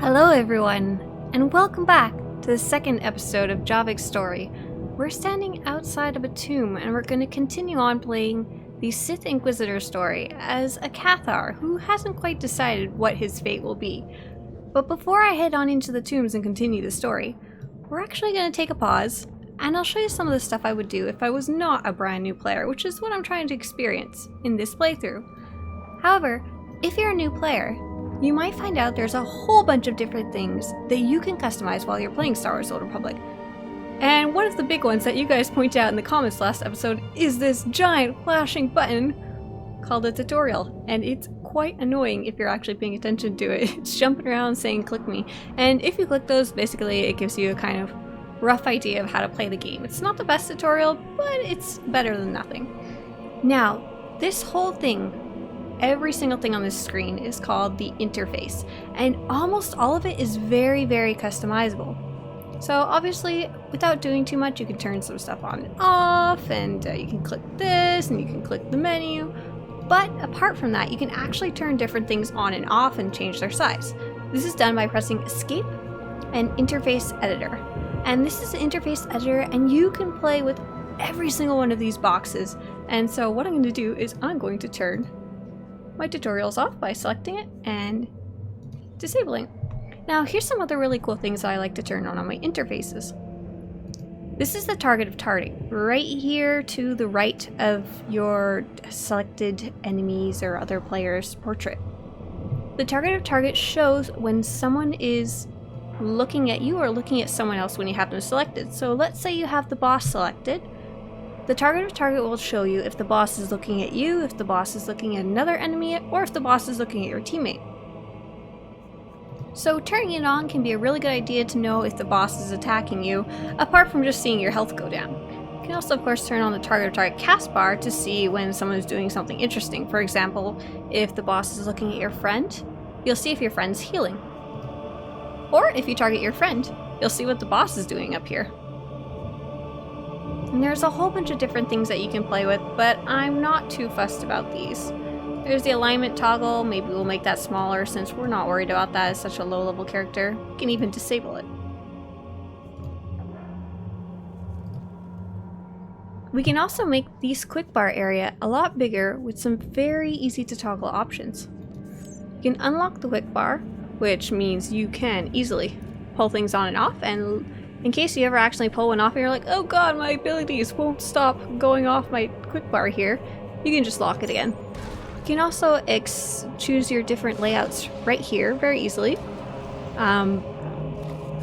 Hello everyone, and welcome back to the second episode of Javiik's story. We're standing outside of a tomb and we're going to continue on playing the Sith Inquisitor story as a Cathar who hasn't quite decided what his fate will be. But before I head on into the tombs and continue the story, we're actually going to take a pause and I'll show you some of the stuff I would do if I was not a brand new player, which is what I'm trying to experience in this playthrough. However, if you're a new player, you might find out there's a whole bunch of different things that you can customize while you're playing Star Wars: The Old Republic. And one of the big ones that you guys pointed out in the comments last episode is this giant flashing button called a tutorial. And it's quite annoying if you're actually paying attention to it. It's jumping around saying click me. And if you click those, basically it gives you a kind of rough idea of how to play the game. It's not the best tutorial, but it's better than nothing. Now, this whole thing, every single thing on this screen is called the interface, and almost all of it is very, very customizable. So obviously, without doing too much, you can turn some stuff on and off, and you can click this, and you can click the menu. But apart from that, you can actually turn different things on and off and change their size. This is done by pressing Escape and Interface Editor. And this is the Interface Editor, and you can play with every single one of these boxes. And so what I'm going to do is I'm going to turn my tutorials off by selecting it and disabling. Now here's some other really cool things I like to turn on my interfaces. This is the target of targeting, right here to the right of your selected enemies or other players' portrait. The target of target shows when someone is looking at you or looking at someone else when you have them selected. So let's say you have the boss selected. The target of target will show you if the boss is looking at you, if the boss is looking at another enemy, or if the boss is looking at your teammate. So turning it on can be a really good idea to know if the boss is attacking you, apart from just seeing your health go down. You can also of course turn on the target of target cast bar to see when someone is doing something interesting. For example, if the boss is looking at your friend, you'll see if your friend's healing. Or if you target your friend, you'll see what the boss is doing up here. And there's a whole bunch of different things that you can play with, but I'm not too fussed about these. There's the alignment toggle. Maybe we'll make that smaller since we're not worried about that as such a low level character. You can even disable it. We can also make this quick bar area a lot bigger with some very easy to toggle options. You can unlock the quick bar, which means you can easily pull things on and off, and in case you ever actually pull one off and you're like, oh god, my abilities won't stop going off my quick bar here, you can just lock it again. You can also choose your different layouts right here very easily.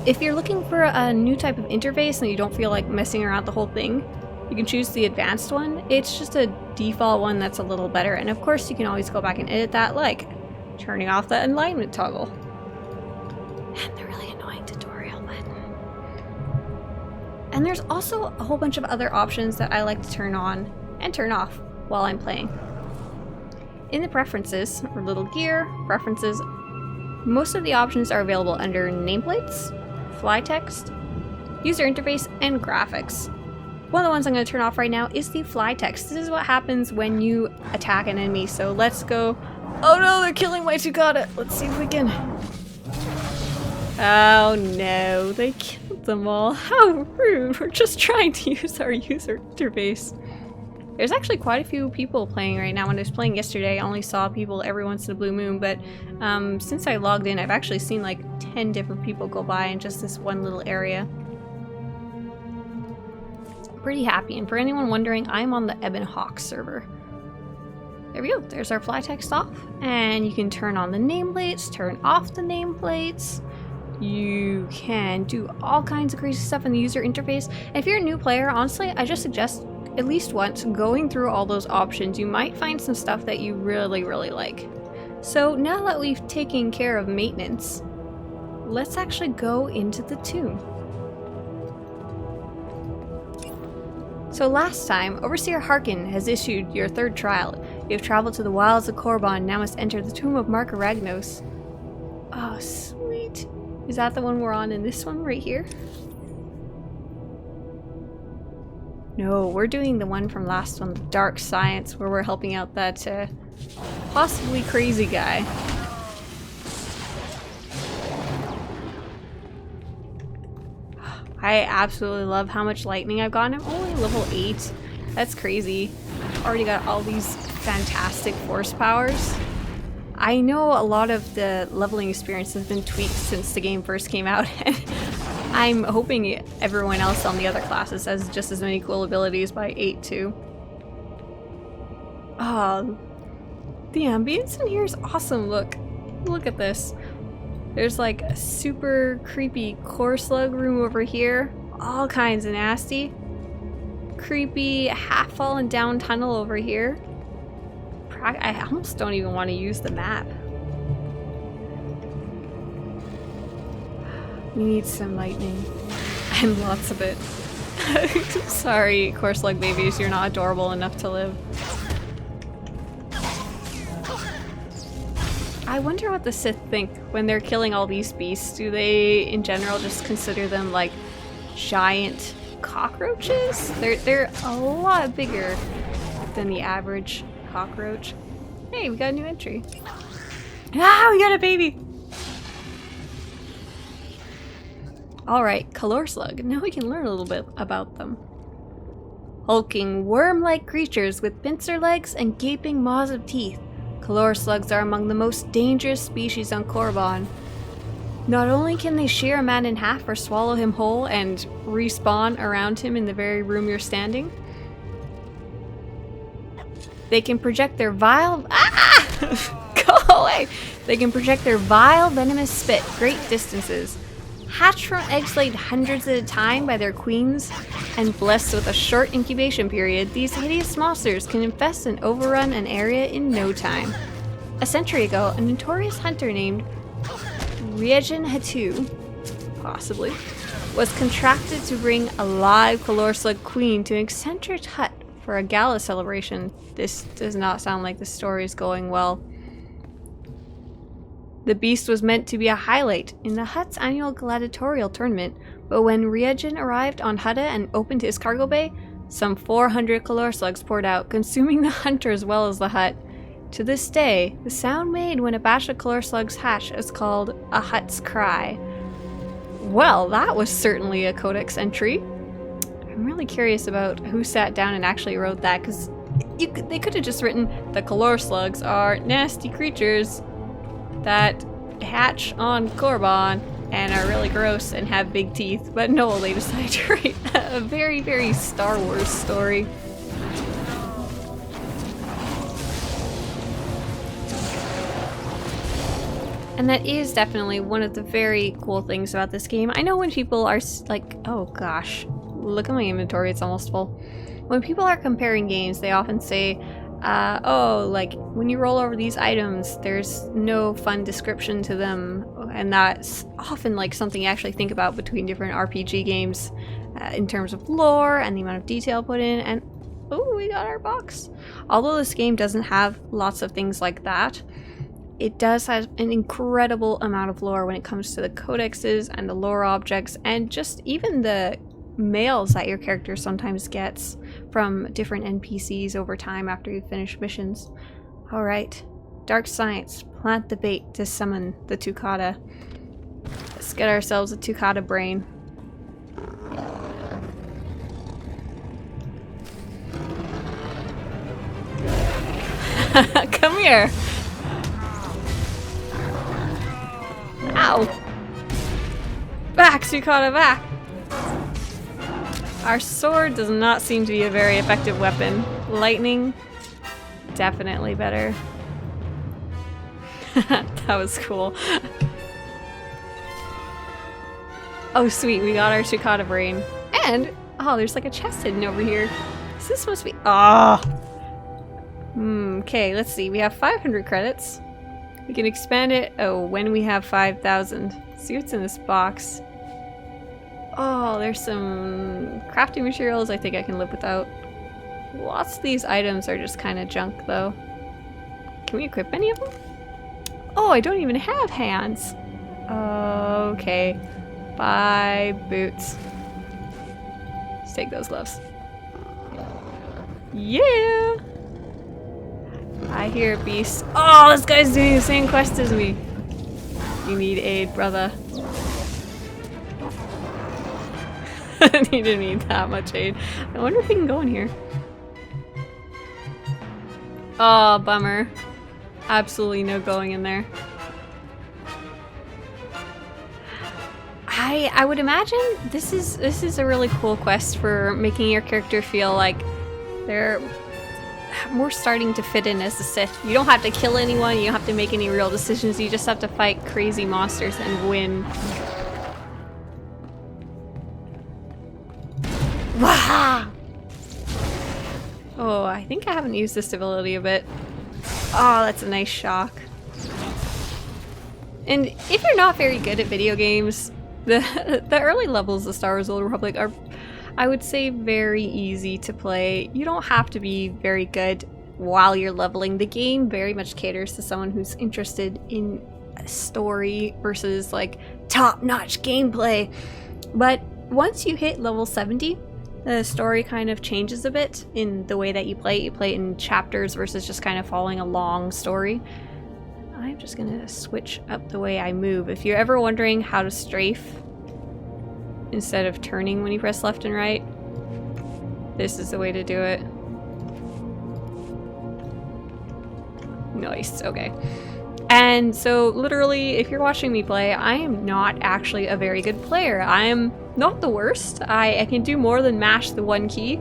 If you're looking for a new type of interface and you don't feel like messing around the whole thing, you can choose the advanced one. It's just a default one that's a little better, and of course you can always go back and edit that, like turning off the alignment toggle. And the really annoying tutorial button. And there's also a whole bunch of other options that I like to turn on and turn off while I'm playing. In the preferences, or little gear, preferences, most of the options are available under nameplates, fly text, user interface, and graphics. One of the ones I'm going to turn off right now is the fly text. This is what happens when you attack an enemy, so let's go. Oh no, they're killing my Tukata! Let's see if we can. Oh no, they killed them all. How rude. We're just trying to use our user interface. There's actually quite a few people playing right now. When I was playing yesterday, I only saw people every once in a blue moon, but since I logged in, I've actually seen like 10 different people go by in just this one little area. Pretty happy, and for anyone wondering, I'm on the Ebon Hawk server. There we go, there's our fly text off, and you can turn on the nameplates, turn off the nameplates. You can do all kinds of crazy stuff in the user interface. And if you're a new player, honestly, I just suggest at least once going through all those options. You might find some stuff that you really, really like. So now that we've taken care of maintenance, let's actually go into the tomb. So last time, Overseer Harkin has issued your third trial. You have traveled to the wilds of Korriban, now must enter the tomb of Mark Aragnos. Oh, sweet. Is that the one we're on in this one right here? No, we're doing the one from last one, the Dark Science, where we're helping out that possibly crazy guy. I absolutely love how much lightning I've gotten. I'm only level 8. That's crazy. I've already got all these fantastic force powers. I know a lot of the leveling experience has been tweaked since the game first came out, and I'm hoping everyone else on the other classes has just as many cool abilities by 8 too. The ambience in here is awesome. Look at this. There's like a super creepy core slug room over here. All kinds of nasty. Creepy half fallen down tunnel over here. I almost don't even want to use the map. We need some lightning. And lots of it. Sorry, core slug babies, you're not adorable enough to live. I wonder what the Sith think when they're killing all these beasts. Do they, in general, just consider them like giant cockroaches? They're a lot bigger than the average cockroach. Hey, we got a new entry. Ah, we got a baby! Alright, Cathar slug. Now we can learn a little bit about them. Hulking, worm-like creatures with pincer legs and gaping maws of teeth. Cathar slugs are among the most dangerous species on Korriban. Not only can they shear a man in half or swallow him whole and respawn around him in the very room you're standing, they can project their vile— Go away! They can project their vile, venomous spit great distances. Hatched from eggs laid hundreds at a time by their queens, and blessed with a short incubation period, these hideous monsters can infest and overrun an area in no time. A century ago, a notorious hunter named Riegen Hatu, possibly, was contracted to bring a live Cathar slug queen to an eccentric hut for a gala celebration. This does not sound like the story is going well. The beast was meant to be a highlight in the hut's annual gladiatorial tournament, but when Riegen arrived on Hutta and opened his cargo bay, some 400 Cathar slugs poured out, consuming the hunter as well as the hut. To this day, the sound made when a batch of Cathar slugs hatch is called a hut's cry. Well, that was certainly a codex entry. I'm really curious about who sat down and actually wrote that, because they could have just written, the Cathar slugs are nasty creatures that hatch on Korriban and are really gross and have big teeth, but no, they decided to write a very, very Star Wars story. And that is definitely one of the very cool things about this game. I know when people are like, oh gosh, look at my inventory, it's almost full. When people are comparing games, they often say, oh, like, when you roll over these items, there's no fun description to them, and that's often, like, something you actually think about between different RPG games in terms of lore and the amount of detail put in, and oh, we got our box. Although this game doesn't have lots of things like that, it does have an incredible amount of lore when it comes to the codexes and the lore objects, and just even the mails that your character sometimes gets from different NPCs over time after you finish missions. Alright, dark science, plant the bait to summon the Tukata. Let's get ourselves a Tukata brain. Come here! Ow! Back, Tukata, back! Our sword does not seem to be a very effective weapon. Lightning, definitely better. That was cool. Oh sweet, we got our Tukata brain. And, oh, there's like a chest hidden over here. Is this supposed to be— ah! Okay, let's see. We have 500 credits. We can expand it, oh, when we have 5,000. See what's in this box. Oh, there's some crafting materials I think I can live without. Lots of these items are just kind of junk, though. Can we equip any of them? Oh, I don't even have hands. Okay. Bye, boots. Let's take those gloves. Yeah! I hear a beast. Oh, this guy's doing the same quest as me. You need aid, brother. He didn't need that much aid. I wonder if he can go in here. Oh, bummer. Absolutely no going in there. I would imagine this is a really cool quest for making your character feel like they're more starting to fit in as a Sith. You don't have to kill anyone, you don't have to make any real decisions, you just have to fight crazy monsters and win. Wow! Oh, I think I haven't used this ability a bit. Oh, that's a nice shock. And if you're not very good at video games, the early levels of Star Wars: Old Republic are, I would say, very easy to play. You don't have to be very good while you're leveling. The game very much caters to someone who's interested in story versus like top-notch gameplay. But once you hit level 70, the story kind of changes a bit in the way that you play it. You play it in chapters versus just kind of following a long story. I'm just gonna switch up the way I move. If you're ever wondering how to strafe instead of turning when you press left and right, this is the way to do it. Nice, okay. And so literally, if you're watching me play, I am not actually a very good player. I am not the worst. I can do more than mash the one key,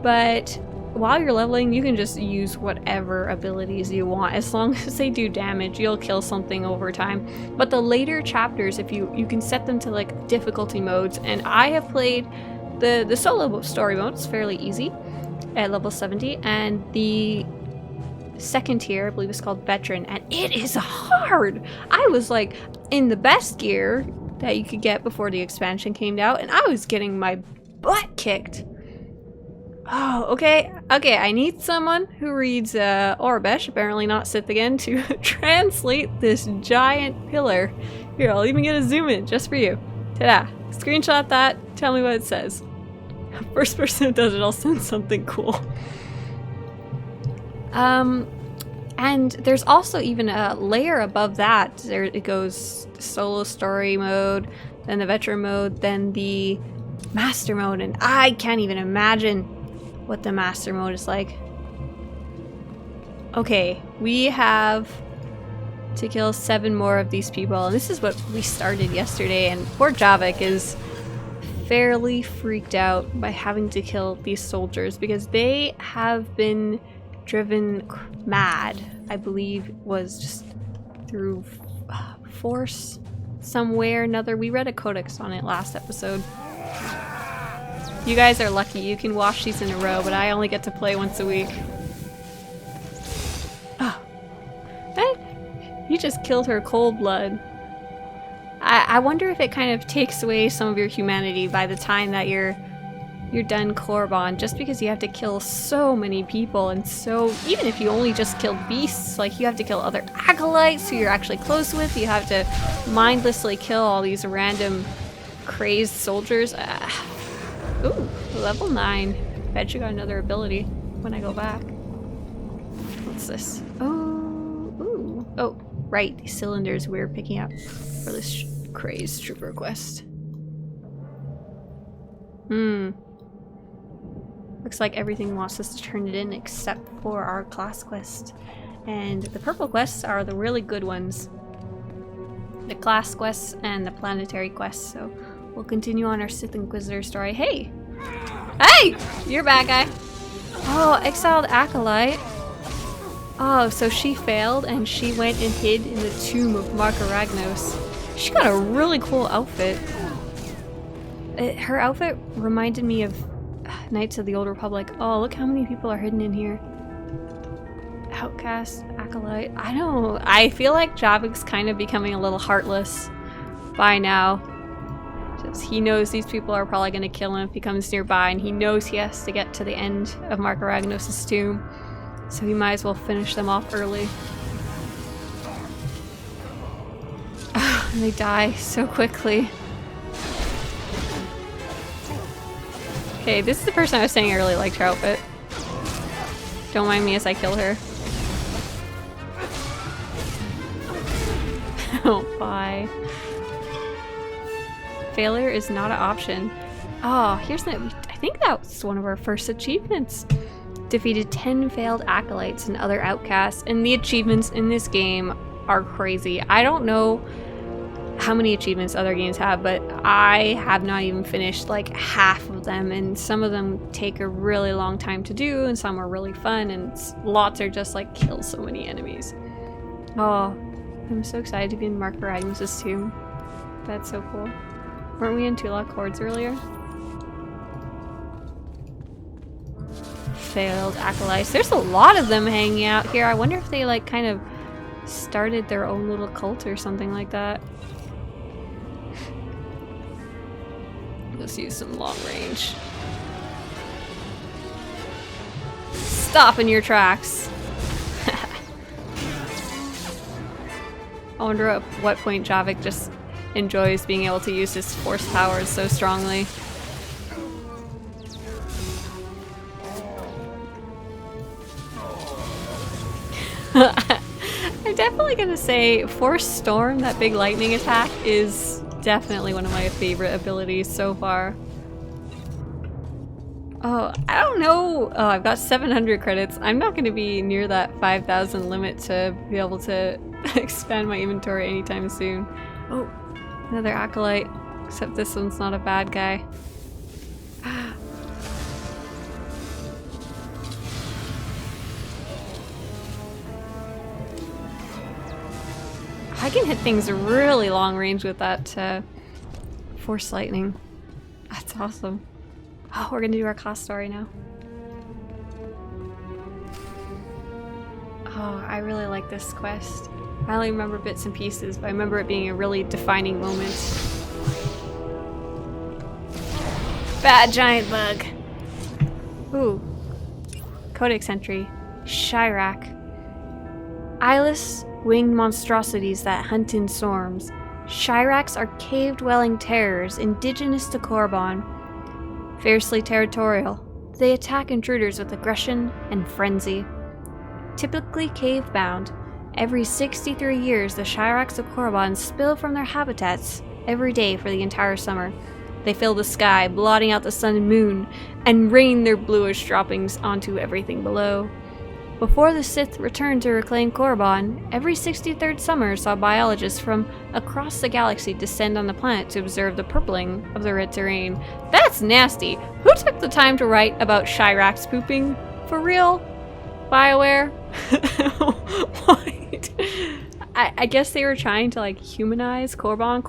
but while you're leveling, you can just use whatever abilities you want. As long as they do damage, you'll kill something over time. But the later chapters, if you can set them to like difficulty modes, and I have played the solo story mode, it's fairly easy at level 70, and the second tier, I believe it's called Veteran, and it is hard. I was like in the best gear that you could get before the expansion came out, and I was getting my butt kicked. Oh, okay, I need someone who reads Orbesh, apparently not Sith again, to translate this giant pillar. Here, I'll even get a zoom in just for you. Ta-da! Screenshot that, tell me what it says. First person who does it, I'll send something cool. And there's also even a layer above that. There it goes solo story mode, then the veteran mode, then the master mode, and I can't even imagine what the master mode is like. Okay, we have to kill 7 more of these people, and this is what we started yesterday, and poor Javiik is fairly freaked out by having to kill these soldiers because they have been driven mad, I believe was just through force somewhere or another. We read a codex on it last episode. You guys are lucky, you can watch these in a row, but I only get to play once a week. Oh. You just killed her cold blood. I wonder if it kind of takes away some of your humanity by the time that you're done Korriban, just because you have to kill so many people, and so even if you only just killed beasts, like you have to kill other acolytes who you're actually close with, you have to mindlessly kill all these random crazed soldiers. Ooh, level 9. Bet you got another ability when I go back. What's this? Oh, ooh. Oh, right, these cylinders we're picking up for this crazed trooper quest. Looks like everything wants us to turn it in except for our class quest. And the purple quests are the really good ones. The class quests and the planetary quests. So we'll continue on our Sith Inquisitor story. Hey! Hey! You're a bad guy. Oh, exiled acolyte. Oh, so she failed and she went and hid in the tomb of Marka Ragnos. She got a really cool outfit. Her outfit reminded me of Knights of the Old Republic. Oh, look how many people are hidden in here. Outcast, acolyte. I know. I feel like Javiik's kind of becoming a little heartless by now. Just, he knows these people are probably going to kill him if he comes nearby, and he knows he has to get to the end of Marka Ragnos' tomb. So he might as well finish them off early. And they die so quickly. Okay, this is the person I was saying I really liked her outfit. Don't mind me as I kill her. Oh, bye. Failure is not an option. Oh, I think that was one of our first achievements. Defeated 10 failed acolytes and other outcasts, and the achievements in this game are crazy. I don't know how many achievements other games have, but I have not even finished like half of them, and some of them take a really long time to do, and some are really fun, and lots are just like kill so many enemies. Oh, I'm so excited to be in Mark Ragnus' tomb. That's so cool. Weren't we in Tulak Hordes earlier? Failed acolytes. There's a lot of them hanging out here. I wonder if they like kind of started their own little cult or something like that. Let's use some long range. Stop in your tracks. I wonder at what point Javiik just enjoys being able to use his force powers so strongly. I'm definitely gonna say Force Storm, that big lightning attack, is definitely one of my favorite abilities so far. Oh, I don't know. Oh, I've got 700 credits. I'm not gonna be near that 5,000 limit to be able to expand my inventory anytime soon. Oh, another acolyte. Except this one's not a bad guy. I can hit things really long range with that force lightning. That's awesome. Oh, we're gonna do our class story now. Oh, I really like this quest. I only remember bits and pieces, but I remember it being a really defining moment. Bad giant bug. Ooh. Codex entry. Chirac. Eyeless, winged monstrosities that hunt in swarms. Chiracs are cave-dwelling terrors indigenous to Korriban. Fiercely territorial, they attack intruders with aggression and frenzy. Typically cave-bound, every 63 years the Chiracs of Korriban spill from their habitats every day for the entire summer. They fill the sky, blotting out the sun and moon, and rain their bluish droppings onto everything below. Before the Sith returned to reclaim Korriban, every 63rd summer saw biologists from across the galaxy descend on the planet to observe the purpling of the red terrain. That's nasty! Who took the time to write about Chiracs pooping? For real? BioWare? What? I guess they were trying to like humanize Korriban.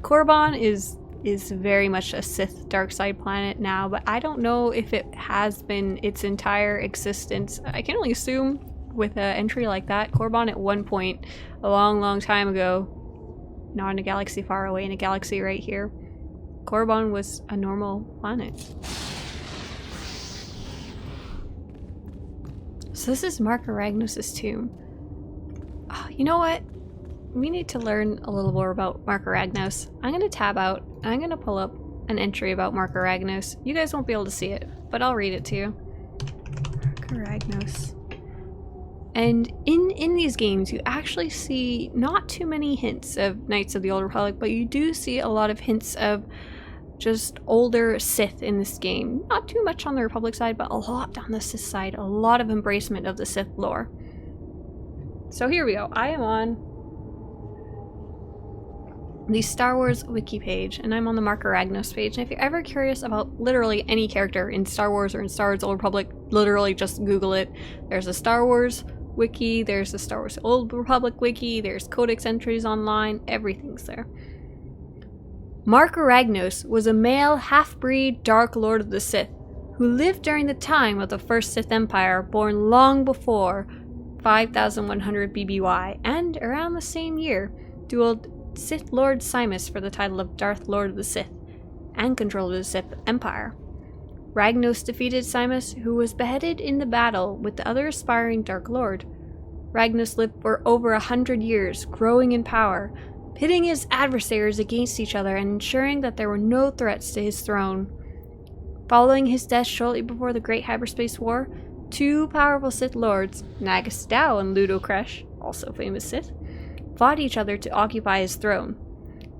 Korriban is very much a Sith dark side planet now, but I don't know if it has been its entire existence. I can only assume with an entry like that, Korriban at one point, a long time ago, not in a galaxy far away, in a galaxy right here, Korriban was a normal planet. So this is Mark Ragnus' tomb. Oh, you know what? We need to learn a little more about Mark Ragnus. I'm going to tab out, and I'm going to pull up an entry about Mark Ragnus. You guys won't be able to see it, but I'll read it to you. Mark Ragnus. And in these games, you actually see not too many hints of Knights of the Old Republic, but you do see a lot of hints of just older Sith in this game. Not too much on the Republic side, but a lot on the Sith side. A lot of embracement of the Sith lore. So here we go. I am on the Star Wars wiki page, and I'm on the Mark Ragnus page. And if you're ever curious about literally any character in Star Wars or in Star Wars Old Republic, literally just Google it. There's a Star Wars wiki, there's a Star Wars Old Republic wiki, there's codex entries online, everything's there. Mark Ragnus was a male half-breed Dark Lord of the Sith who lived during the time of the First Sith Empire, born long before 5100 BBY, and around the same year dueled Sith Lord Simus for the title of Darth Lord of the Sith and control of the Sith Empire. Ragnus defeated Simus, who was beheaded in the battle with the other aspiring Dark Lord. Ragnus lived for over 100 years, growing in power, pitting his adversaries against each other and ensuring that there were no threats to his throne. Following his death shortly before the Great Hyperspace War, two powerful Sith Lords, Nagus Dao and Ludo Kresh, also famous Sith, fought each other to occupy his throne.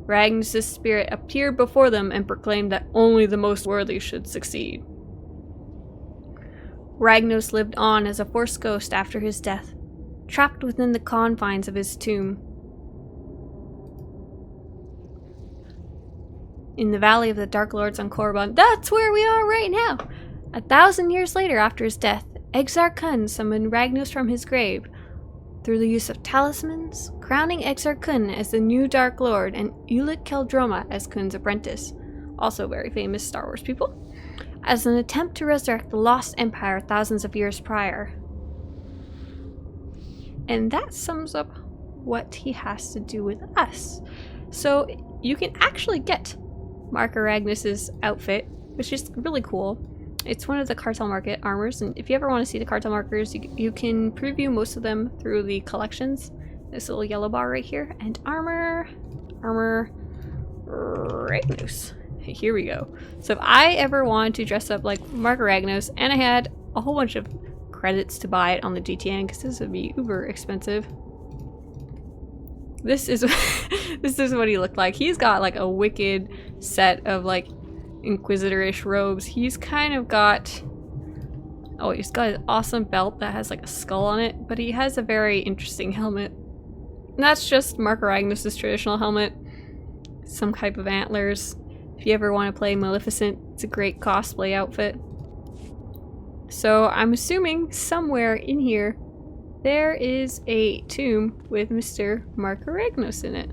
Ragnus' spirit appeared before them and proclaimed that only the most worthy should succeed. Ragnus lived on as a Force ghost after his death, trapped within the confines of his tomb. In the Valley of the Dark Lords on Korriban, that's where we are right now! 1,000 years later after his death, Exar Kun summoned Ragnus from his grave. Through the use of talismans, crowning Exar Kun as the new Dark Lord and Ulic Keldroma as Kun's apprentice, also very famous Star Wars people, as an attempt to resurrect the lost empire thousands of years prior. And that sums up what he has to do with us. So you can actually get Marka Ragnus's outfit, which is really cool. It's one of the Cartel Market armors, and if you ever want to see the Cartel markers, you can preview most of them through the collections. This little yellow bar right here, and armor Ragnus. Here we go. So if I ever wanted to dress up like Marka Ragnus, and I had a whole bunch of credits to buy it on the GTN, because this would be uber expensive. This is this is what he looked like. He's got like a wicked set of like Inquisitor-ish robes. He's kind of got, oh, he's got an awesome belt that has like a skull on it, but he has a very interesting helmet. And that's just Marka Ragnus' traditional helmet. Some type of antlers. If you ever want to play Maleficent, it's a great cosplay outfit. So I'm assuming somewhere in here there is a tomb with Mr. Marka Ragnus in it.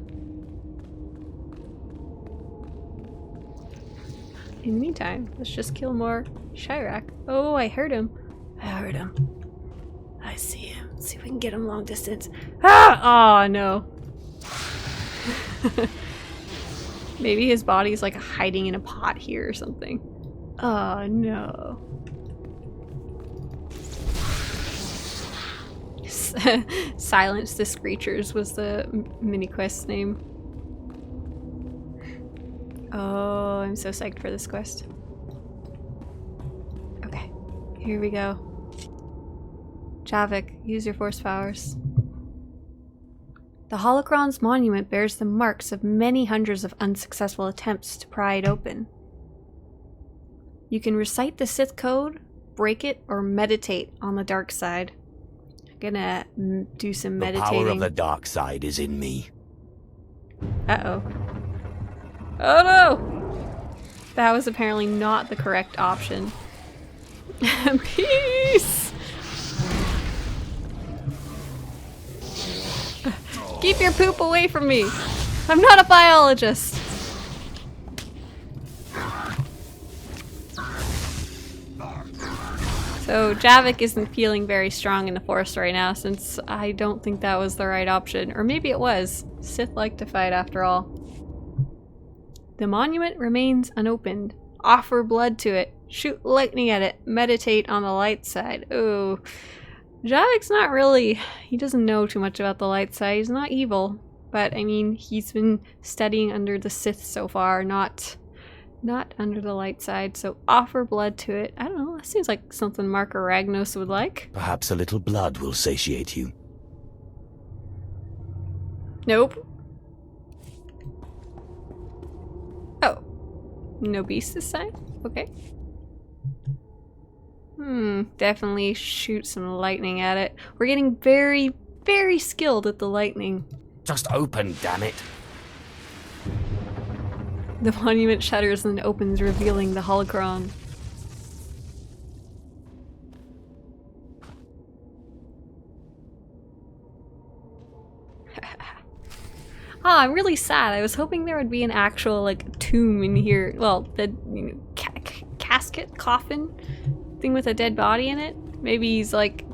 In the meantime, let's just kill more Chirac. Oh, I heard him. I heard him. I see him. Let's see if we can get him long distance. Ah! Oh, no. Maybe his body's like hiding in a pot here or something. Oh, no. Silence the Screechers was the mini quest name. Oh, I'm so psyched for this quest. Okay, here we go. Javiik, use your force powers. The Holocron's monument bears the marks of many hundreds of unsuccessful attempts to pry it open. You can recite the Sith code, break it, or meditate on the dark side. I'm gonna do some meditating. The power of the dark side is in me. Uh-oh. Oh no! That was apparently not the correct option. Peace! Keep your poop away from me! I'm not a biologist! So Javiik isn't feeling very strong in the forest right now, since I don't think that was the right option. Or maybe it was. Sith like to fight after all. The monument remains unopened. Offer blood to it. Shoot lightning at it. Meditate on the light side. Oh. Javik's not really... He doesn't know too much about the light side. He's not evil. But, I mean, he's been studying under the Sith so far, not under the light side. So offer blood to it. I don't know. That seems like something Marka Ragnus would like. Perhaps a little blood will satiate you. Nope. Oh. No beast this time? Okay. Definitely shoot some lightning at it. We're getting very, very skilled at the lightning. Just open, damn it. The monument shudders and opens, revealing the holocron. Ah, I'm really sad. I was hoping there would be an actual, like, tomb in here. Well, the casket, coffin thing with a dead body in it. Maybe he's, like,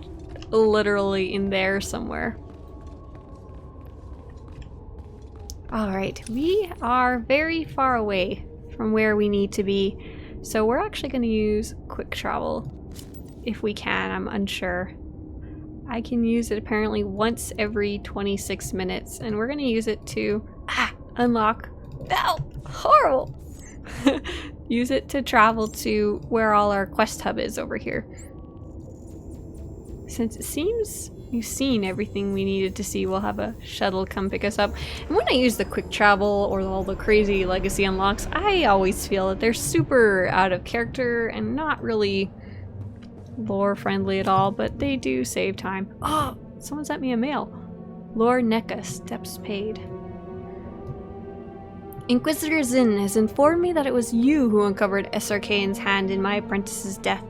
literally in there somewhere. Alright, we are very far away from where we need to be. So we're actually going to use quick travel. If we can, I'm unsure. I can use it apparently once every 26 minutes, and we're gonna use it to unlock. Ow! Horrible! Use it to travel to where all our quest hub is over here. Since it seems we've seen everything we needed to see. We'll have a shuttle come pick us up. And when I use the quick travel or all the crazy legacy unlocks, I always feel that they're super out of character and not really lore friendly at all, but they do save time. Oh, someone sent me a mail. Lord NECA, steps paid. Inquisitor Zin has informed me that it was you who uncovered SRK's hand in my apprentice's death.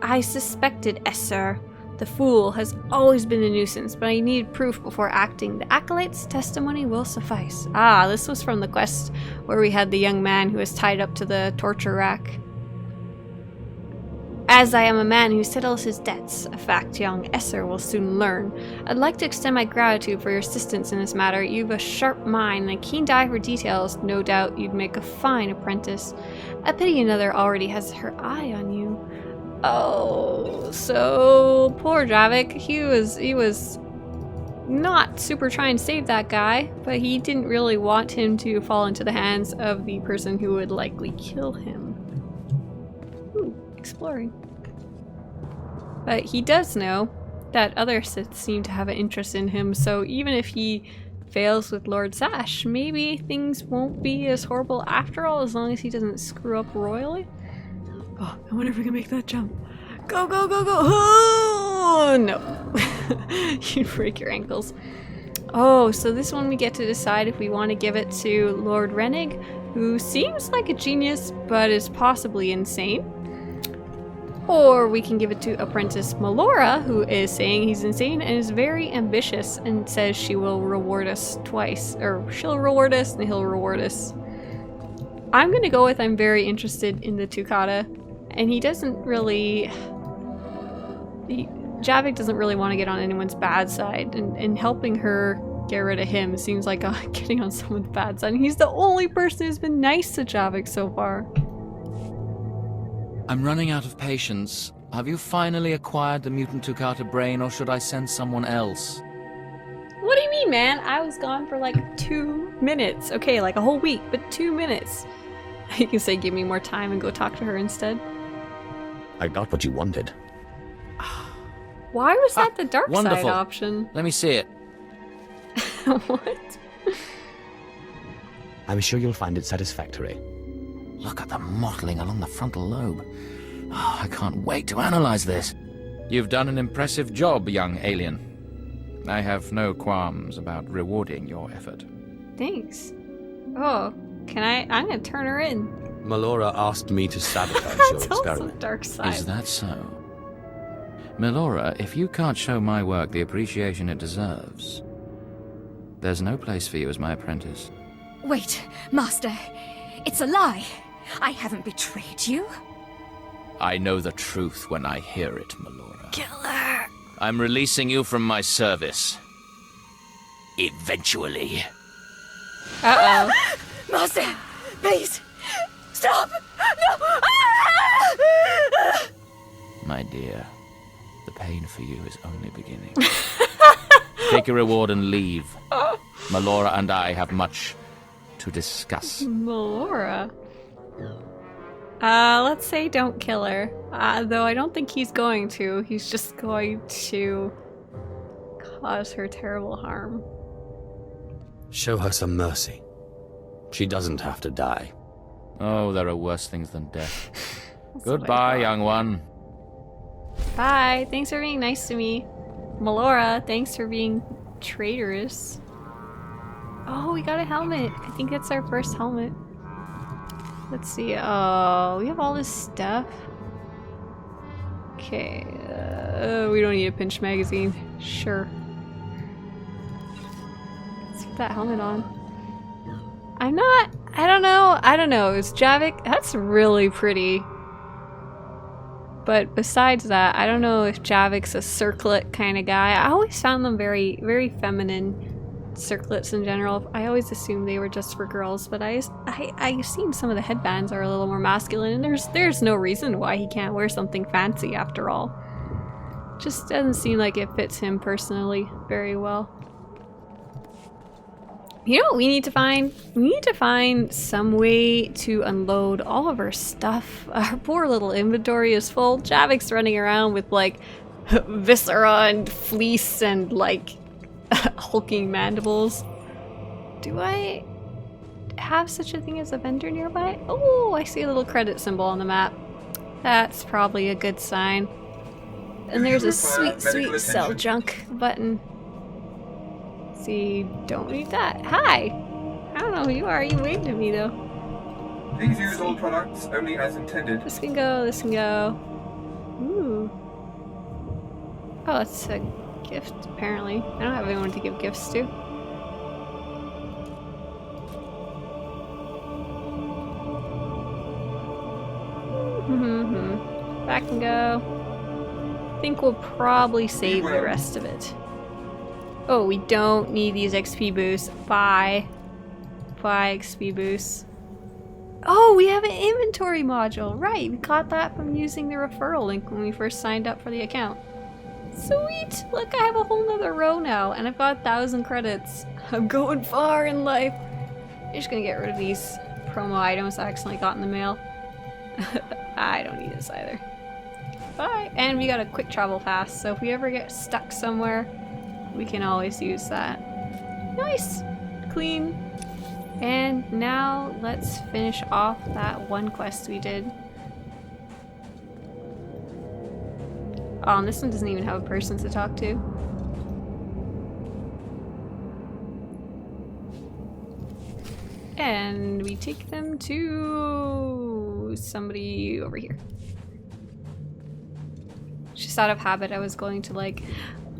I suspected Esser. The fool has always been a nuisance, but I needed proof before acting. The acolyte's testimony will suffice. Ah, this was from the quest where we had the young man who was tied up to the torture rack. As I am a man who settles his debts, a fact young Esser will soon learn, I'd like to extend my gratitude for your assistance in this matter. You've a sharp mind and a keen eye for details. No doubt you'd make a fine apprentice. I pity another already has her eye on you. Oh, so poor Javiik. He was not super trying to save that guy, but he didn't really want him to fall into the hands of the person who would likely kill him. Ooh, exploring. But he does know that other Sith seem to have an interest in him, so even if he fails with Lord Sash, maybe things won't be as horrible after all, as long as he doesn't screw up royally. Oh, I wonder if we can make that jump. Go, go, go, go! Oh, no. You'd break your ankles. Oh, so this one we get to decide if we want to give it to Lord Rennig, who seems like a genius, but is possibly insane. Or we can give it to Apprentice Melora, who is saying he's insane and is very ambitious and says she will reward us twice. Or she'll reward us and he'll reward us. I'm gonna go with I'm very interested in the Tukata. And he doesn't really... Javiik doesn't really want to get on anyone's bad side. And helping her get rid of him seems like getting on someone's bad side. And he's the only person who's been nice to Javiik so far. I'm running out of patience. Have you finally acquired the mutant Tukata brain, or should I send someone else? What do you mean, man? I was gone for like 2 minutes. Okay, like a whole week, but 2 minutes. You can say give me more time and go talk to her instead. I got what you wanted. Why was that the dark wonderful. side option? Let me see it. What? I'm sure you'll find it satisfactory. Look at the mottling along the frontal lobe. Oh, I can't wait to analyze this. You've done an impressive job, young alien. I have no qualms about rewarding your effort. Thanks. Oh, I'm gonna turn her in. Melora asked me to sabotage your That's also experiment. dark side. Is that so? Melora, if you can't show my work the appreciation it deserves, there's no place for you as my apprentice. Wait, Master. It's a lie. I haven't betrayed you. I know the truth when I hear it, Melora. Kill her. I'm releasing you from my service. Eventually. Uh-oh. Master, please, stop! No! My dear, the pain for you is only beginning. Take your reward and leave. Melora and I have much to discuss. Melora. Let's say don't kill her. Though I don't think he's going to. He's just going to cause her terrible harm. Show her some mercy. She doesn't have to die. Oh, there are worse things than death. That's what I Goodbye, thought. young one. Bye. Thanks for being nice to me. Melora, thanks for being traitorous. Oh, we got a helmet. I think that's our first helmet. Let's see. Oh, we have all this stuff. Okay. We don't need a pinch magazine. Sure. Let's put that helmet on. I don't know. Is Javiik? That's really pretty. But besides that, I don't know if Javik's a circlet kind of guy. I always found them very, very feminine, circlets in general. I always assumed they were just for girls, but I've seen some of the headbands are a little more masculine, and there's no reason why he can't wear something fancy after all. Just doesn't seem like it fits him personally very well. You know what we need to find? We need to find some way to unload all of our stuff. Our poor little inventory is full. Javik's running around with like viscera and fleece and like hulking mandibles. Do I have such a thing as a vendor nearby? Oh, I see a little credit symbol on the map. That's probably a good sign. And there's a sweet sell junk button. See, don't need that. Hi! I don't know who you are. You waved at me though. Please use all products only as intended. This can go, this can go. Ooh. Oh, it's a gift, apparently. I don't have anyone to give gifts to. Back and go. I think we'll probably save the rest of it. Oh, we don't need these XP boosts. Buy XP boosts. Oh, we have an inventory module. Right, we got that from using the referral link when we first signed up for the account. Sweet! Look, I have a whole nother row now, and I've got 1,000 credits. I'm going far in life. I'm just gonna get rid of these promo items I accidentally got in the mail. I don't need this either. Bye! And we got a quick travel pass, so if we ever get stuck somewhere, we can always use that. Nice! Clean. And now let's finish off that one quest we did. Oh, and this one doesn't even have a person to talk to. And we take them to somebody over here. Just out of habit, I was going to like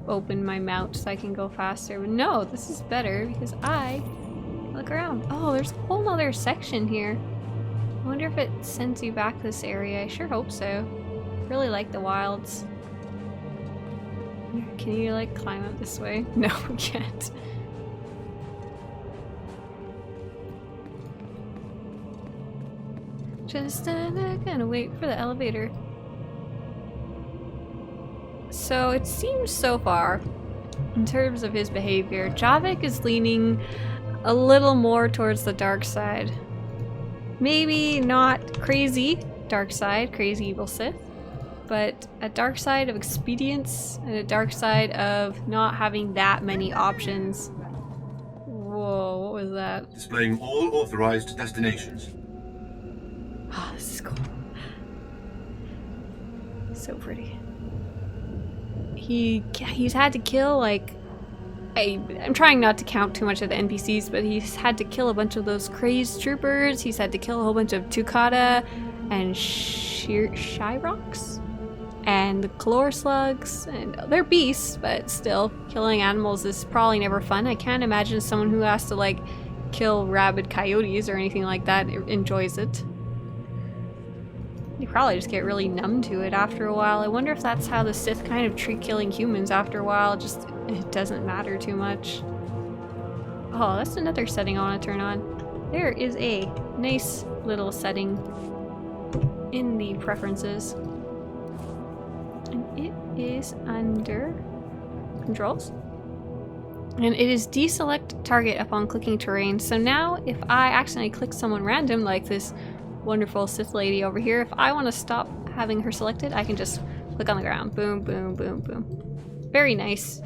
open my mount so I can go faster. But no, this is better because I look around. Oh, there's a whole nother section here. I wonder if it sends you back to this area. I sure hope so. Really like the wilds. Can you like climb up this way? No, we can't. Just gonna wait for the elevator. So it seems so far, in terms of his behavior, Javiik is leaning a little more towards the dark side. Maybe not crazy dark side, crazy evil Sith, but a dark side of expedience and a dark side of not having that many options. Whoa, what was that? Displaying all authorized destinations. Oh, this is cool. So pretty. He's had to kill like I'm trying not to count too much of the NPCs, but he's had to kill a bunch of those crazed troopers. He's had to kill a whole bunch of Tukata and Shyrox and the Calor slugs, and they're beasts, but still, killing animals is probably never fun. I can't imagine someone who has to like kill rabid coyotes or anything like that enjoys it. You probably just get really numb to it after a while. I wonder if that's how the Sith kind of treat killing humans after a while. Just, it doesn't matter too much. Oh, that's another setting I want to turn on. There is a nice little setting in the preferences. And it is under controls. And it is deselect target upon clicking terrain. So now if I accidentally click someone random like this wonderful Sith lady over here, if I want to stop having her selected, I can just click on the ground. Boom, boom, boom, boom. Very nice.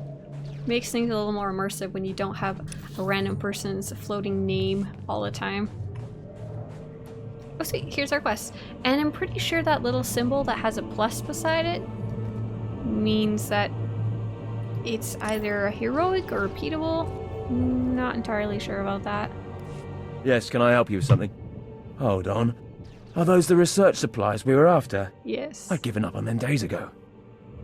Makes things a little more immersive when you don't have a random person's floating name all the time. Oh sweet, here's our quest. And I'm pretty sure that little symbol that has a plus beside it means that it's either a heroic or repeatable. Not entirely sure about that. Yes, can I help you with something? Hold on. Are those the research supplies we were after? Yes. I'd given up on them days ago.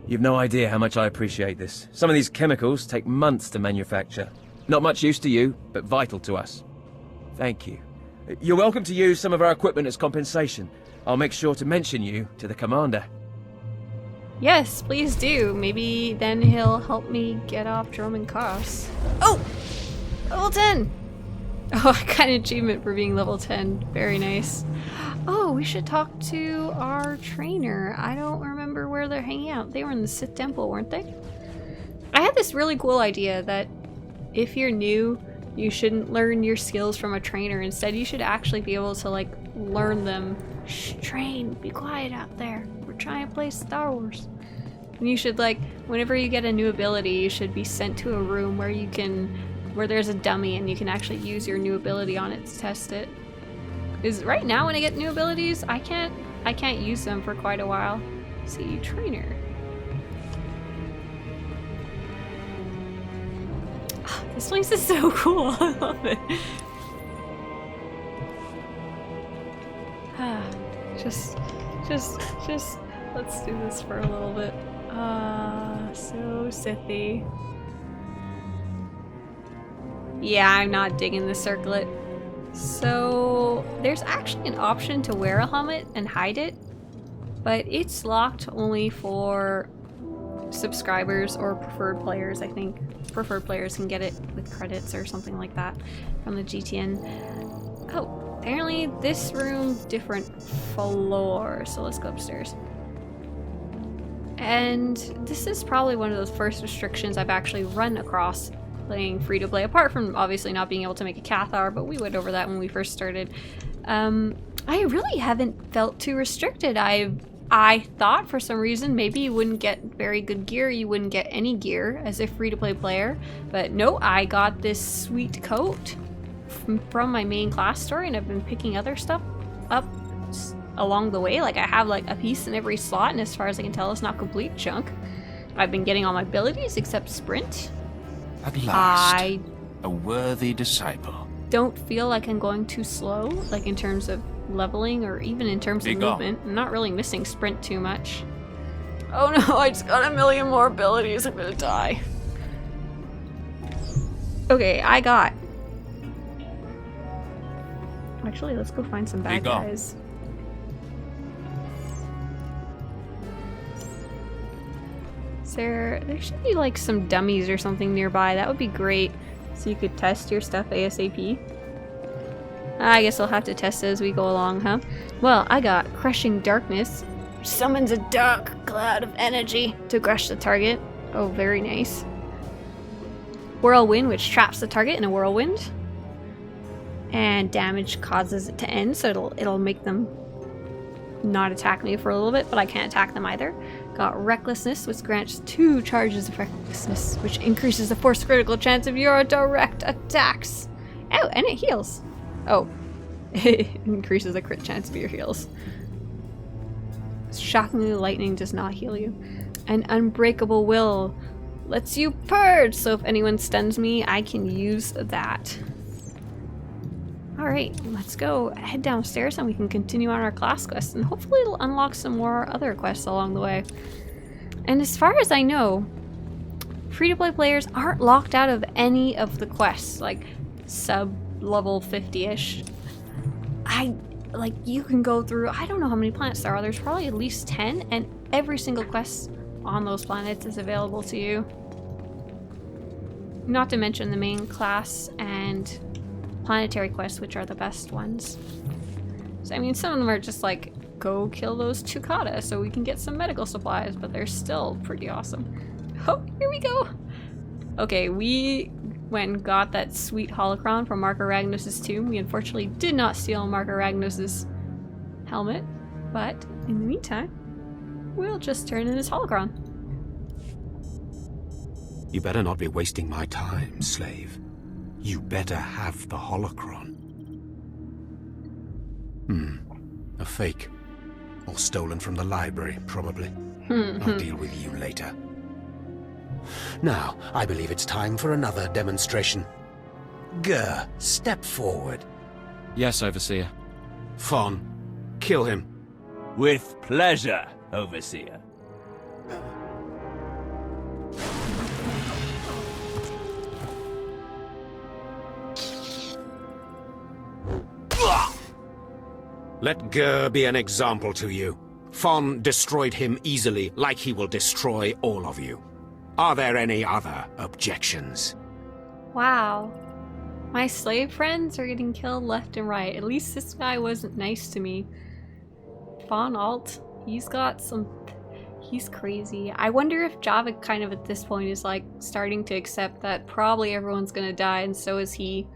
You've no idea how much I appreciate this. Some of these chemicals take months to manufacture. Not much use to you, but vital to us. Thank you. You're welcome to use some of our equipment as compensation. I'll make sure to mention you to the commander. Yes, please do. Maybe then he'll help me get off Droman costs. Oh! Level 10! Oh, I got an achievement for being level 10. Very nice. Oh, we should talk to our trainer. I don't remember where they're hanging out. They were in the Sith Temple, weren't they? I had this really cool idea that if you're new, you shouldn't learn your skills from a trainer. Instead, you should actually be able to, like, learn them. Shh, train, be quiet out there. We're trying to play Star Wars. And you should, like, whenever you get a new ability, you should be sent to a room where there's a dummy and you can actually use your new ability on it to test it. Because right now when I get new abilities, I can't use them for quite a while. See, trainer. Oh, this place is so cool. I love it. Just let's do this for a little bit. So Sithy. Yeah, I'm not digging the circlet. So there's actually an option to wear a helmet and hide it, but it's locked only for subscribers or preferred players, I think. Preferred players can get it with credits or something like that from the GTN. Oh, apparently this room, different floor. So let's go upstairs. And this is probably one of those first restrictions I've actually run across playing free-to-play, apart from obviously not being able to make a Cathar, but we went over that when we first started. I really haven't felt too restricted. I thought for some reason maybe you wouldn't get very good gear, you wouldn't get any gear as a free-to-play player, but no, I got this sweet coat from my main class story, and I've been picking other stuff up along the way. Like, I have like a piece in every slot, and as far as I can tell, it's not complete junk. I've been getting all my abilities except sprint. At last, a worthy disciple. Don't feel like I'm going too slow, like in terms of leveling or even in terms of movement. I'm not really missing sprint too much. Oh no, I just got a million more abilities. I'm gonna die. Okay, I got. Actually, let's go find some bad guys. There should be like some dummies or something nearby. That would be great. So you could test your stuff ASAP. I guess I'll have to test it as we go along, huh? Well, I got Crushing Darkness. Summons a dark cloud of energy to crush the target. Oh, very nice. Whirlwind, which traps the target in a whirlwind. And damage causes it to end, so it'll make them not attack me for a little bit, but I can't attack them either. Got Recklessness, which grants 2 charges of Recklessness, which increases the force critical chance of your direct attacks. Oh, and it heals. Oh, it increases the crit chance of your heals. Shockingly, lightning does not heal you. An Unbreakable Will lets you purge, so if anyone stuns me, I can use that. Alright, let's go head downstairs and we can continue on our class quest, and hopefully it'll unlock some more other quests along the way. And as far as I know, free-to-play players aren't locked out of any of the quests, like sub-level 50-ish. You can go through, I don't know how many planets there are, there's probably at least 10, and every single quest on those planets is available to you. Not to mention the main class and planetary quests, which are the best ones. So, I mean, some of them are just like, go kill those Chukata so we can get some medical supplies, but they're still pretty awesome. Oh, here we go! Okay, we went and got that sweet holocron from Marker Ragnos' tomb. We unfortunately did not steal Marker Ragnos' helmet, but in the meantime, we'll just turn in his holocron. You better not be wasting my time, slave. You better have the holocron. A fake. Or stolen from the library, probably. I'll deal with you later. Now, I believe it's time for another demonstration. Gur, step forward. Yes, Overseer. Fon, kill him. With pleasure, Overseer. Let Gur be an example to you. Fon destroyed him easily, like he will destroy all of you. Are there any other objections? Wow. My slave friends are getting killed left and right. At least this guy wasn't nice to me. Fon Alt, he's got some... he's crazy. I wonder if Javiik kind of at this point is like starting to accept that probably everyone's gonna die, and so is he.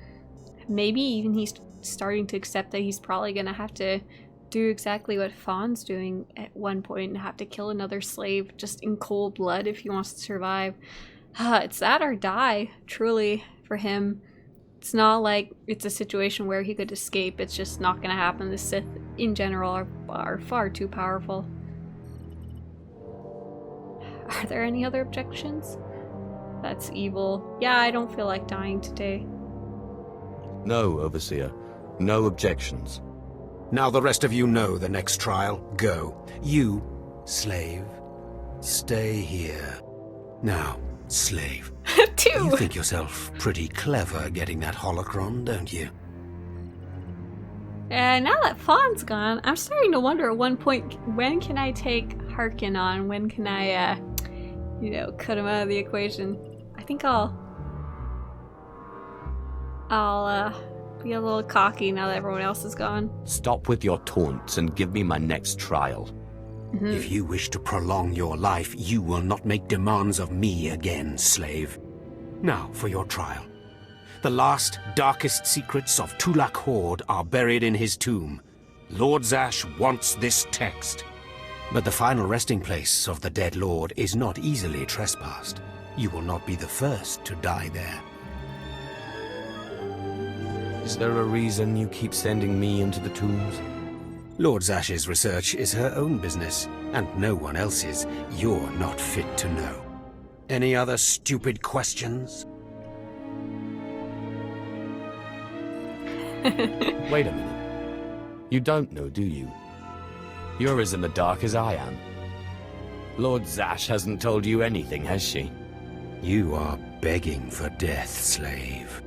Maybe even he's starting to accept that he's probably gonna have to do exactly what Fawn's doing at one point and have to kill another slave just in cold blood if he wants to survive. It's that or die, truly, for him. It's not like it's a situation where he could escape. It's just not going to happen. The Sith, in general, are far too powerful. Are there any other objections? That's evil. Yeah, I don't feel like dying today. No, Overseer. No objections. Now the rest of you know the next trial. Go. You, slave, stay here. Now, slave. You think yourself pretty clever getting that holocron, don't you? Now that Fawn's gone, I'm starting to wonder at one point, when can I take Harkin on? When can I, cut him out of the equation? I think I'll be a little cocky now that everyone else is gone. Stop with your taunts and give me my next trial. If you wish to prolong your life, you will not make demands of me again, slave. Now for your trial. The last, darkest secrets of Tulak Horde are buried in his tomb. Lord Zash wants this text. But the final resting place of the dead lord is not easily trespassed. You will not be the first to die there. Is there a reason you keep sending me into the tombs? Lord Zash's research is her own business, and no one else's. You're not fit to know. Any other stupid questions? Wait a minute. You don't know, do you? You're as in the dark as I am. Lord Zash hasn't told you anything, has she? You are begging for death, slave.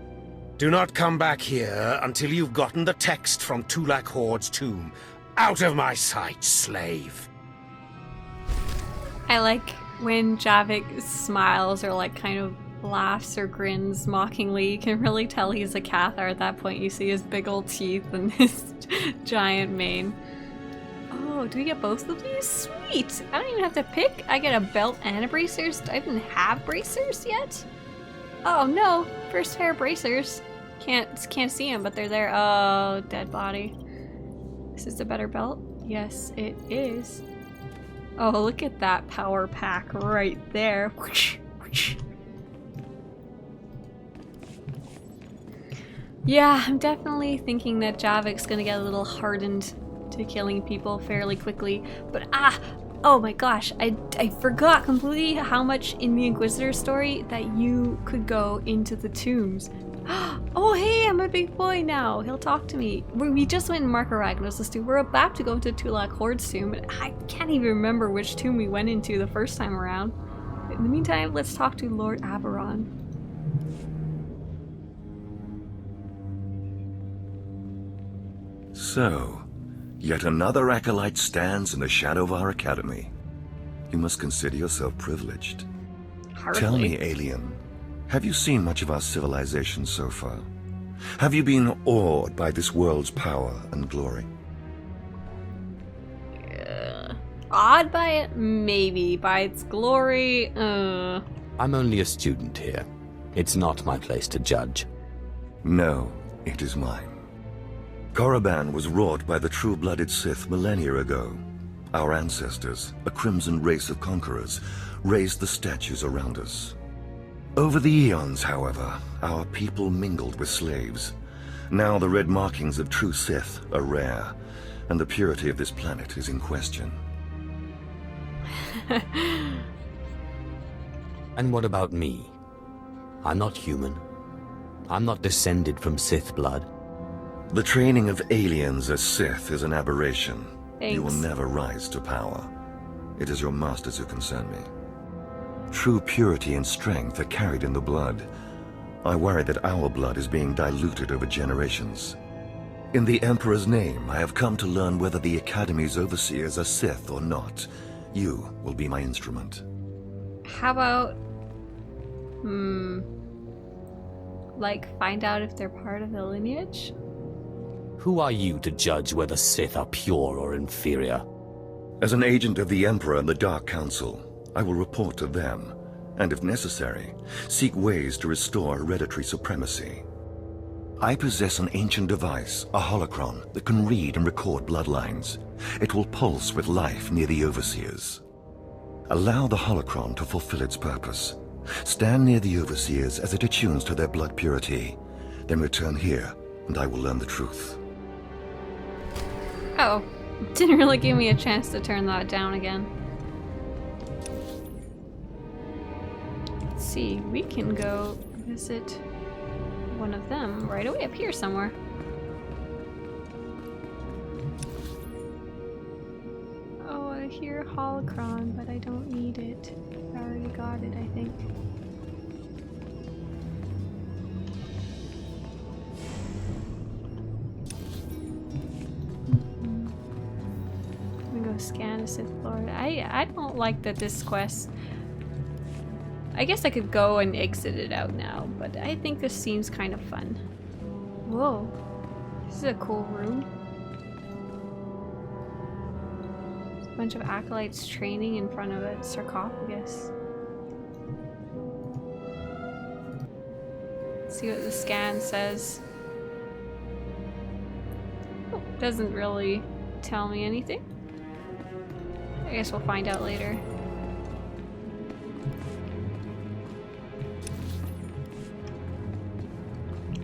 Do not come back here until you've gotten the text from Tulak Horde's tomb. Out of my sight, slave! I like when Javiik smiles or like kind of laughs or grins mockingly. You can really tell he's a Cathar at that point. You see his big old teeth and his giant mane. Oh, do we get both of these? Sweet! I don't even have to pick. I get a belt and a bracers. Do I even have bracers yet? Oh no, first pair of bracers. Can't see them, but they're there. Oh, dead body. This is the better belt? Yes, it is. Oh, look at that power pack right there. Whoosh, whoosh. Yeah, I'm definitely thinking that Javik's gonna get a little hardened to killing people fairly quickly. But oh my gosh, I forgot completely how much in the Inquisitor story that you could go into the tombs. Oh hey, I'm a big boy now. He'll talk to me. We just went in Mark Arachnos' tomb. We're about to go into Tulak Horde's tomb, and I can't even remember which tomb we went into the first time around. In the meantime, let's talk to Lord Aberon. So, yet another acolyte stands in the shadow of our academy. You must consider yourself privileged. Hardly. Tell me, alien, have you seen much of our civilization so far? Have you been awed by this world's power and glory? Awed by it? Maybe. By its glory? I'm only a student here. It's not my place to judge. No, it is mine. Korriban was wrought by the true-blooded Sith millennia ago. Our ancestors, a crimson race of conquerors, raised the statues around us. Over the eons, however, our people mingled with slaves. Now the red markings of true Sith are rare, and the purity of this planet is in question. And what about me? I'm not human. I'm not descended from Sith blood. The training of aliens as Sith is an aberration. Thanks. You will never rise to power. It is your masters who concern me. True purity and strength are carried in the blood. I worry that our blood is being diluted over generations. In the Emperor's name, I have come to learn whether the Academy's overseers are Sith or not. You will be my instrument. How about... like, find out if they're part of the lineage? Who are you to judge whether Sith are pure or inferior? As an agent of the Emperor and the Dark Council, I will report to them, and if necessary, seek ways to restore hereditary supremacy. I possess an ancient device, a holocron, that can read and record bloodlines. It will pulse with life near the Overseers. Allow the holocron to fulfill its purpose. Stand near the Overseers as it attunes to their blood purity. Then return here, and I will learn the truth. Oh, didn't really give me a chance to turn that down again. Let's see, we can go visit one of them right away up here somewhere. Oh, I hear holocron, but I don't need it. I already got it, I think. I'm gonna go scan a Sith Lord. I don't like that this quest. I guess I could go and exit it out now, but I think this seems kind of fun. Whoa. This is a cool room. There's a bunch of acolytes training in front of a sarcophagus. Let's see what the scan says. Oh, doesn't really tell me anything. I guess we'll find out later.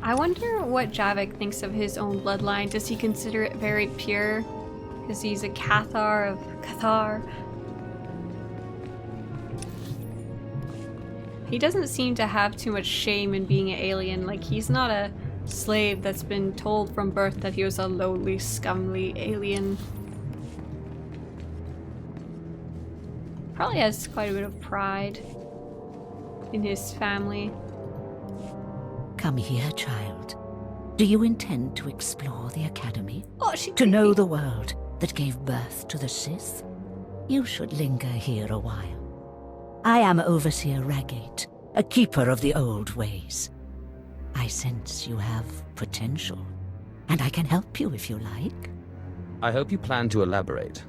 I wonder what Javiik thinks of his own bloodline. Does he consider it very pure? Because he's a Cathar of Cathar. He doesn't seem to have too much shame in being an alien. Like, he's not a slave that's been told from birth that he was a lowly, scumly alien. Probably has quite a bit of pride in his family. Come here, child. Do you intend to explore the Academy? Oh, to know the world that gave birth to the Sith? You should linger here a while. I am Overseer Ragate, a keeper of the old ways. I sense you have potential, and I can help you if you like. I hope you plan to elaborate.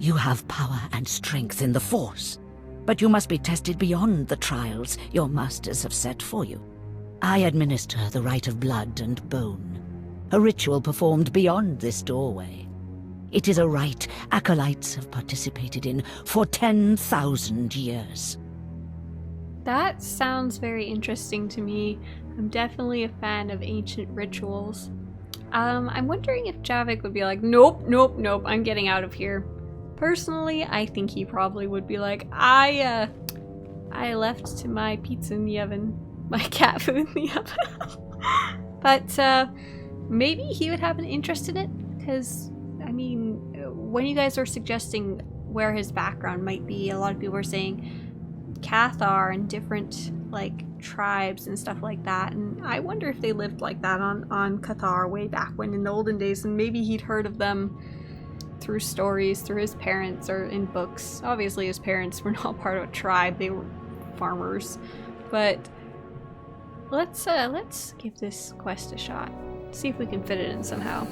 You have power and strength in the Force, but you must be tested beyond the trials your masters have set for you. I administer the rite of blood and bone, a ritual performed beyond this doorway. It is a rite acolytes have participated in for 10,000 years. That sounds very interesting to me. I'm definitely a fan of ancient rituals. I'm wondering if Javiik would be like, nope, nope, nope, I'm getting out of here. Personally, I think he probably would be like, I left my pizza in the oven. My cat food in the oven. But maybe he would have an interest in it, because, I mean, when you guys were suggesting where his background might be, a lot of people were saying Cathar and different, like, tribes and stuff like that, and I wonder if they lived like that on Cathar way back when in the olden days, and maybe he'd heard of them through stories, through his parents, or in books. Obviously his parents were not part of a tribe, they were farmers, but let's give this quest a shot. See if we can fit it in somehow.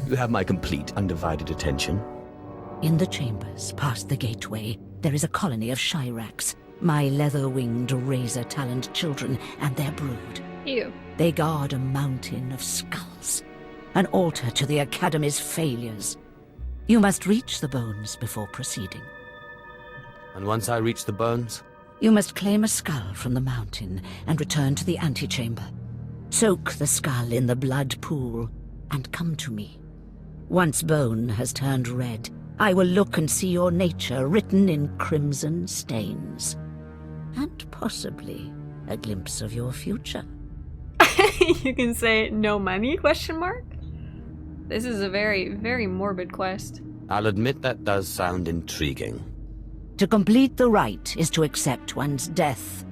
You have my complete, undivided attention. In the chambers, past the gateway, there is a colony of Shyraks, my leather-winged, razor-taloned children and their brood. Ew. They guard a mountain of skulls, an altar to the Academy's failures. You must reach the bones before proceeding. And once I reach the bones? You must claim a skull from the mountain and return to the antechamber. Soak the skull in the blood pool and come to me. Once bone has turned red, I will look and see your nature written in crimson stains. And possibly a glimpse of your future. You can say no money, question mark? This is a very, very morbid quest. I'll admit that does sound intriguing. To complete the rite is to accept one's death,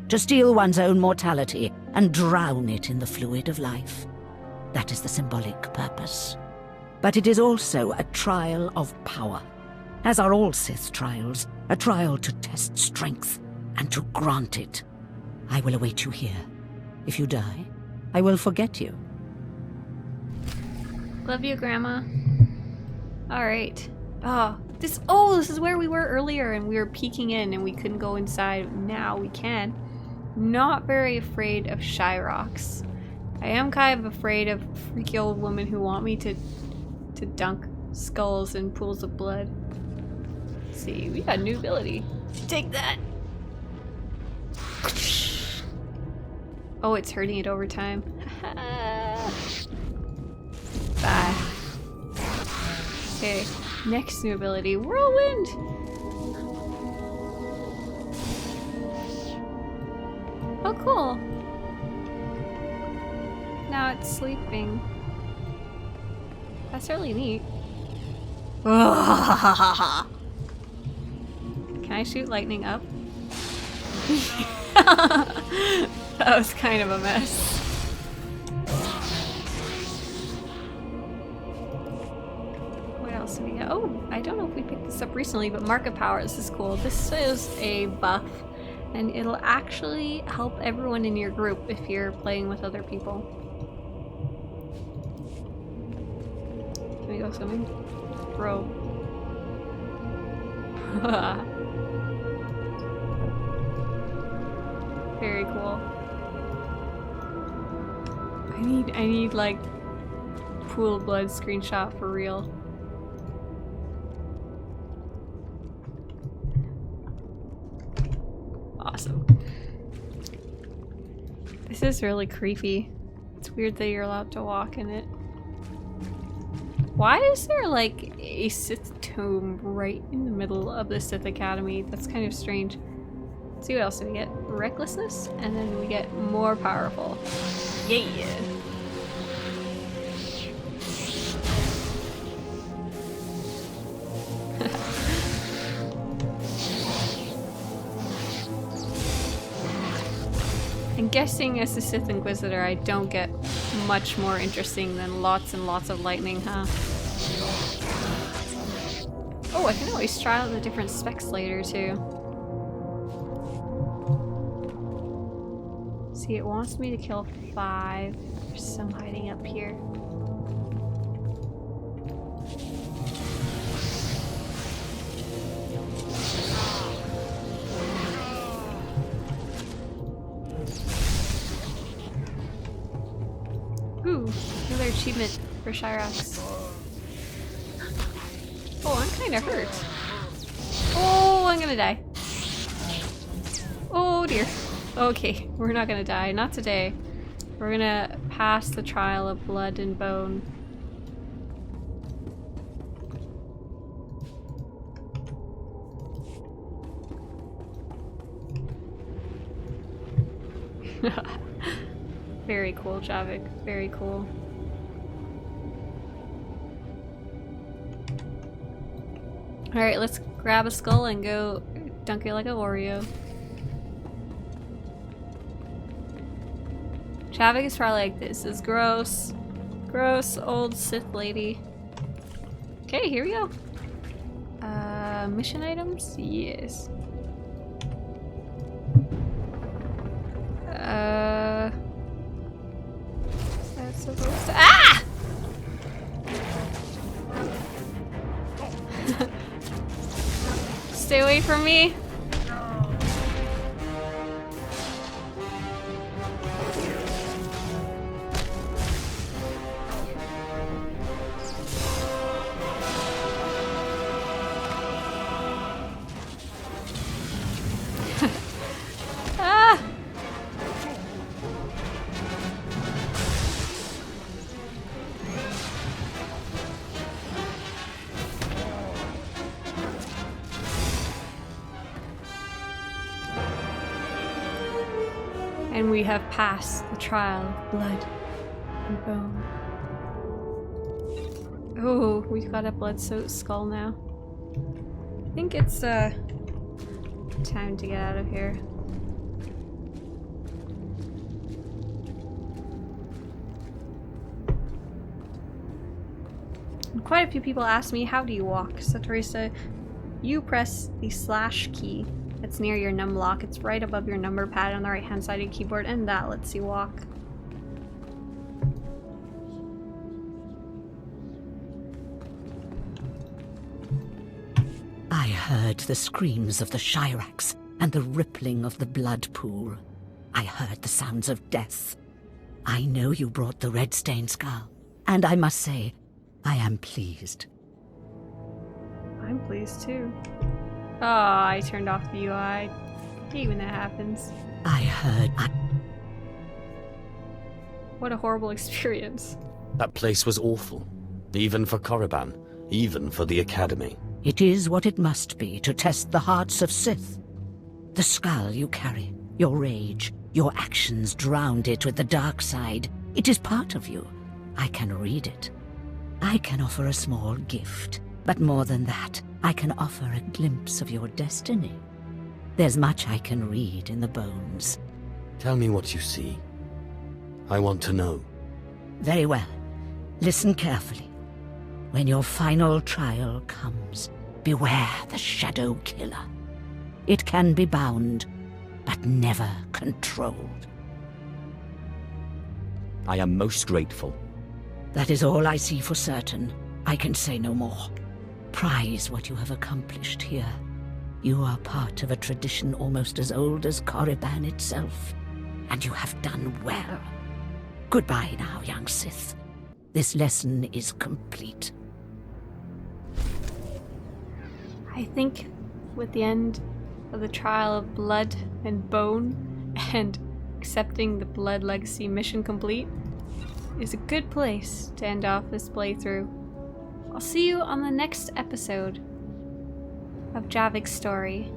to steal one's own mortality and drown it in the fluid of life. That is the symbolic purpose. But it is also a trial of power, as are all Sith trials, a trial to test strength and to grant it. I will await you here. If you die, I will forget you. Love you, Grandma. Alright. This is where we were earlier, and we were peeking in and we couldn't go inside. Now we can. Not very afraid of Shyrox. I am kind of afraid of freaky old women who want me to dunk skulls in pools of blood. Let's see, we got a new ability. Take that! Oh, it's hurting it over time. Bye. Okay, next new ability, Whirlwind! Oh, cool. Now it's sleeping. That's really neat. Can I shoot lightning up? That was kind of a mess. What else do we got? Oh, I don't know if we picked this up recently, but Market Power, this is cool. This is a buff, and it'll actually help everyone in your group if you're playing with other people. Can we go swimming? Bro. Very cool. I need like pool of blood screenshot for real. Awesome. This is really creepy. It's weird that you're allowed to walk in it. Why is there like a Sith tomb right in the middle of the Sith Academy? That's kind of strange. Let's see what else do we get? Recklessness, and then we get more powerful. Yeah. I'm guessing as the Sith Inquisitor I don't get much more interesting than lots and lots of lightning, huh? Oh, I can always try out the different specs later too. See, it wants me to kill 5. There's some hiding up here. Ooh, another achievement for Shyrax. Oh, I'm kind of hurt. Oh, I'm gonna die. Oh dear. Okay, we're not gonna die. Not today. We're gonna pass the trial of blood and bone. Very cool, Javiik. Very cool. Alright, let's grab a skull and go dunk it like an Oreo. Javiik is probably like, this is gross. Gross old Sith lady. Okay, here we go. Mission items? Yes. That's supposed to— ah! Stay away from me. And we have passed the trial of blood and bone. Oh, we've got a blood-soaked skull now. I think it's time to get out of here. And quite a few people ask me, how do you walk? Swtorista, you press the slash key. It's near your num lock. It's right above your number pad on the right hand side of your keyboard, and that lets you walk. I heard the screams of the Shyrax and the rippling of the blood pool. I heard the sounds of death. I know you brought the red-stained skull, and I must say, I am pleased. I'm pleased too. Oh, I turned off the UI. I hate when that happens. I heard... What a horrible experience. That place was awful. Even for Korriban. Even for the Academy. It is what it must be to test the hearts of Sith. The skull you carry, your rage, your actions drowned it with the dark side. It is part of you. I can read it. I can offer a small gift. But more than that, I can offer a glimpse of your destiny. There's much I can read in the bones. Tell me what you see. I want to know. Very well. Listen carefully. When your final trial comes, beware the Shadow Killer. It can be bound, but never controlled. I am most grateful. That is all I see for certain. I can say no more. Prize what you have accomplished here. You are part of a tradition almost as old as Korriban itself, and you have done well. Goodbye now, young Sith. This lesson is complete. I think with the end of the trial of blood and bone and accepting the Blood Legacy mission complete is a good place to end off this playthrough. I'll see you on the next episode of Javiik's story.